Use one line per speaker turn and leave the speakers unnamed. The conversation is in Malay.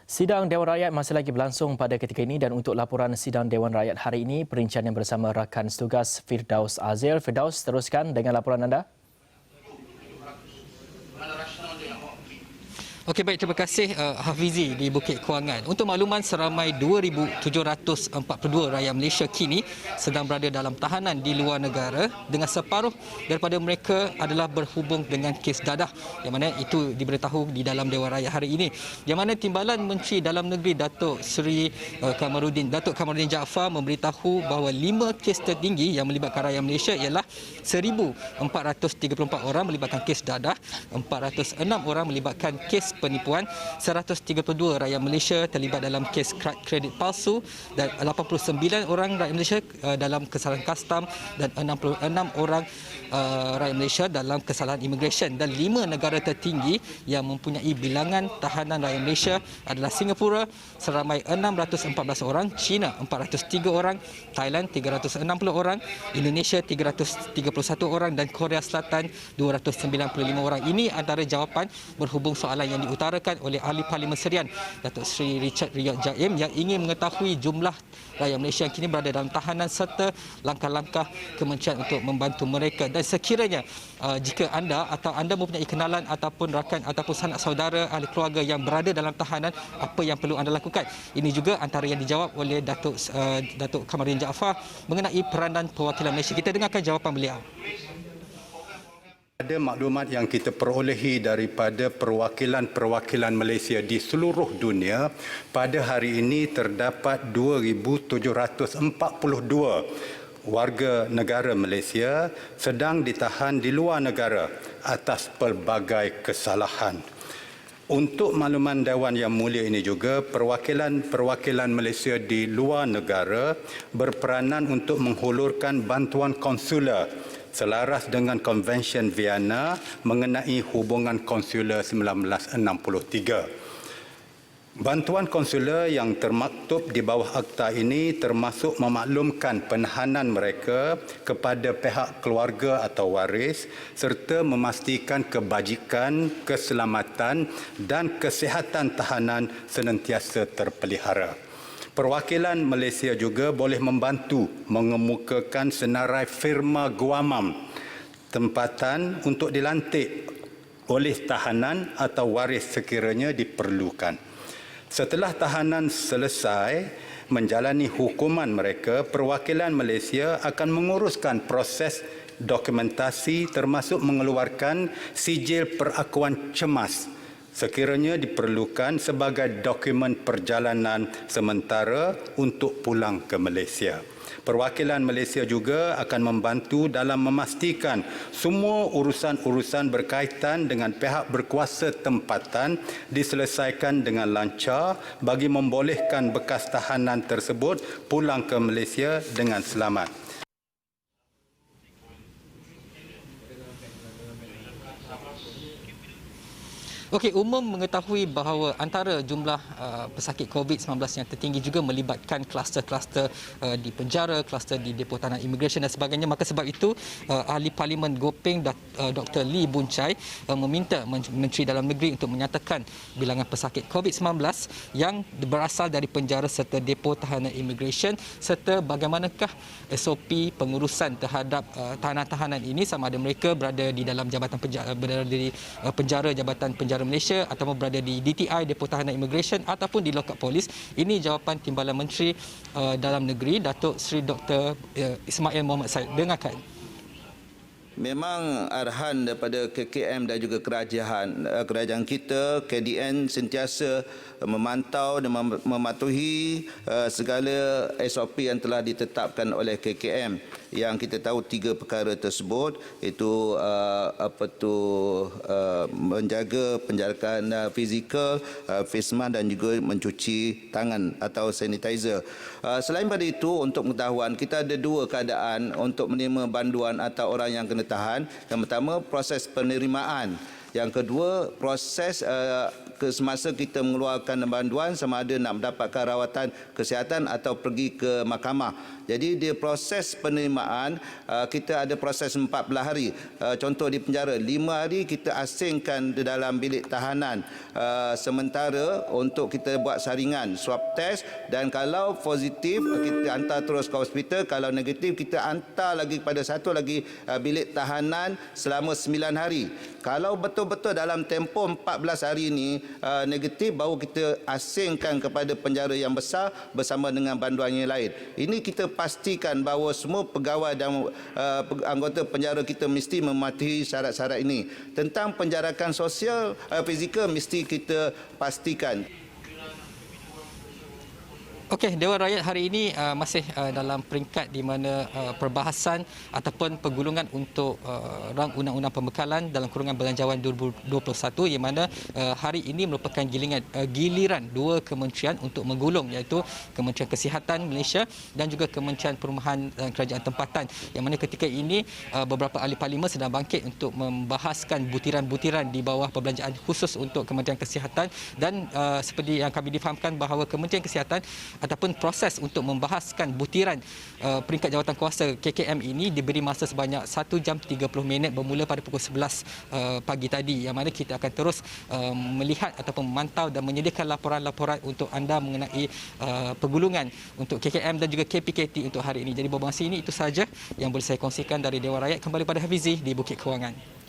Sidang Dewan Rakyat masih lagi berlangsung pada ketika ini dan untuk laporan Sidang Dewan Rakyat hari ini, perencana bersama rakan setugas Firdaus Azil. Firdaus, teruskan dengan laporan anda.
Okey, baik, terima kasih Hafizi di Bukit Kewangan. Untuk makluman, seramai 2,742 rakyat Malaysia kini sedang berada dalam tahanan di luar negara dengan separuh daripada mereka adalah berhubung dengan kes dadah yang mana itu diberitahu di dalam Dewan Rakyat hari ini. Yang mana Timbalan Menteri Dalam Negeri Datuk Kamarudin Jaafar memberitahu bahawa 5 kes tertinggi yang melibatkan rakyat Malaysia ialah 1,434 orang melibatkan kes dadah, 406 orang melibatkan kes penipuan, 132 rakyat Malaysia terlibat dalam kes kredit palsu dan 89 orang rakyat Malaysia dalam kesalahan kastam dan 66 orang rakyat Malaysia dalam kesalahan immigration. Dan 5 negara tertinggi yang mempunyai bilangan tahanan rakyat Malaysia adalah Singapura seramai 614 orang, China 403 orang, Thailand 360 orang, Indonesia 331 orang dan Korea Selatan 295 orang. Ini antara jawapan berhubung soalan yang diutarakan oleh Ahli Parlimen Serian Datuk Seri Richard Riyad Jaim yang ingin mengetahui jumlah rakyat Malaysia yang kini berada dalam tahanan serta langkah-langkah kementerian untuk membantu mereka. Dan sekiranya jika anda atau anda mempunyai kenalan ataupun rakan ataupun sanak saudara ahli keluarga yang berada dalam tahanan, apa yang perlu anda lakukan? Ini juga antara yang dijawab oleh Datuk Kamarudin Jaafar mengenai peranan perwakilan Malaysia. Kita dengarkan jawapan beliau.
Ada maklumat yang kita perolehi daripada perwakilan-perwakilan Malaysia di seluruh dunia, pada hari ini terdapat 2,742 warga negara Malaysia sedang ditahan di luar negara atas pelbagai kesalahan. Untuk makluman Dewan Yang Mulia ini juga, perwakilan-perwakilan Malaysia di luar negara berperanan untuk menghulurkan bantuan konsular selaras dengan Konvensyen Vienna mengenai hubungan konsular 1963. Bantuan konsular yang termaktub di bawah akta ini termasuk memaklumkan penahanan mereka kepada pihak keluarga atau waris serta memastikan kebajikan, keselamatan dan kesihatan tahanan senantiasa terpelihara. Perwakilan Malaysia juga boleh membantu mengemukakan senarai firma guamam tempatan untuk dilantik oleh tahanan atau waris sekiranya diperlukan. Setelah tahanan selesai menjalani hukuman mereka, perwakilan Malaysia akan menguruskan proses dokumentasi termasuk mengeluarkan sijil perakuan cemas sekiranya diperlukan sebagai dokumen perjalanan sementara untuk pulang ke Malaysia. Perwakilan Malaysia juga akan membantu dalam memastikan semua urusan-urusan berkaitan dengan pihak berkuasa tempatan diselesaikan dengan lancar bagi membolehkan bekas tahanan tersebut pulang ke Malaysia dengan selamat.
Okey, umum mengetahui bahawa antara jumlah pesakit COVID-19 yang tertinggi juga melibatkan kluster-kluster di penjara, kluster di depo tahanan imigresen dan sebagainya. Maka sebab itu Ahli Parlimen Gopeng Dr. Lee Boon Chye meminta Menteri Dalam Negeri untuk menyatakan bilangan pesakit COVID-19 yang berasal dari penjara serta depo tahanan imigresen serta bagaimanakah SOP pengurusan terhadap tahanan-tahanan ini, sama ada mereka berada di dalam jabatan berada di penjara Jabatan Penjara Malaysia ataupun berada di DTI Depo Tahanan Immigration ataupun di Lokap Polis. Ini jawapan Timbalan Menteri Dalam Negeri Datuk Seri Dr. Ismail Mohamed Said. Dengarkan.
Memang arahan daripada KKM dan juga kerajaan kita, KDN sentiasa memantau dan mematuhi segala SOP yang telah ditetapkan oleh KKM. Yang kita tahu 3 perkara tersebut itu menjaga penjarakan fizikal, face mask dan juga mencuci tangan atau sanitizer. Selain pada itu, untuk pengetahuan, kita ada 2 keadaan untuk menerima banduan atau orang yang kena tahan. Yang pertama, proses penerimaan. Yang kedua, proses semasa kita mengeluarkan bantuan sama ada nak mendapatkan rawatan kesihatan atau pergi ke mahkamah. Jadi dia proses penerimaan kita ada proses 14 hari. Contoh di penjara 5 hari kita asingkan di dalam bilik tahanan sementara untuk kita buat saringan swab test, dan kalau positif kita hantar terus ke hospital, kalau negatif kita hantar lagi kepada satu lagi bilik tahanan selama 9 hari. Kalau betul-betul dalam tempoh 14 hari ini negatif, baru kita asingkan kepada penjara yang besar bersama dengan bantuan yang lain. Ini kita pastikan bahawa semua pegawai dan anggota penjara kita mesti mematuhi syarat-syarat ini. Tentang penjarakan sosial fizikal mesti kita pastikan.
Okey, Dewan Rakyat hari ini masih dalam peringkat di mana perbahasan ataupun penggulungan untuk rang undang-undang pembekalan dalam kurungan Belanjawan 2021, yang mana hari ini merupakan giliran dua kementerian untuk menggulung, iaitu Kementerian Kesihatan Malaysia dan juga Kementerian Perumahan dan Kerajaan Tempatan, yang mana ketika ini beberapa ahli parlimen sedang bangkit untuk membahaskan butiran-butiran di bawah perbelanjaan khusus untuk Kementerian Kesihatan, dan seperti yang kami difahamkan bahawa Kementerian Kesihatan ataupun proses untuk membahaskan butiran peringkat jawatan kuasa KKM ini diberi masa sebanyak 1 jam 30 minit bermula pada pukul 11 pagi tadi, yang mana kita akan terus melihat ataupun memantau dan menyediakan laporan-laporan untuk anda mengenai penggulungan untuk KKM dan juga KPKT untuk hari ini. Jadi berbangsa ini itu sahaja yang boleh saya kongsikan dari Dewan Rakyat. Kembali pada Hafizi di Bukit Kewangan.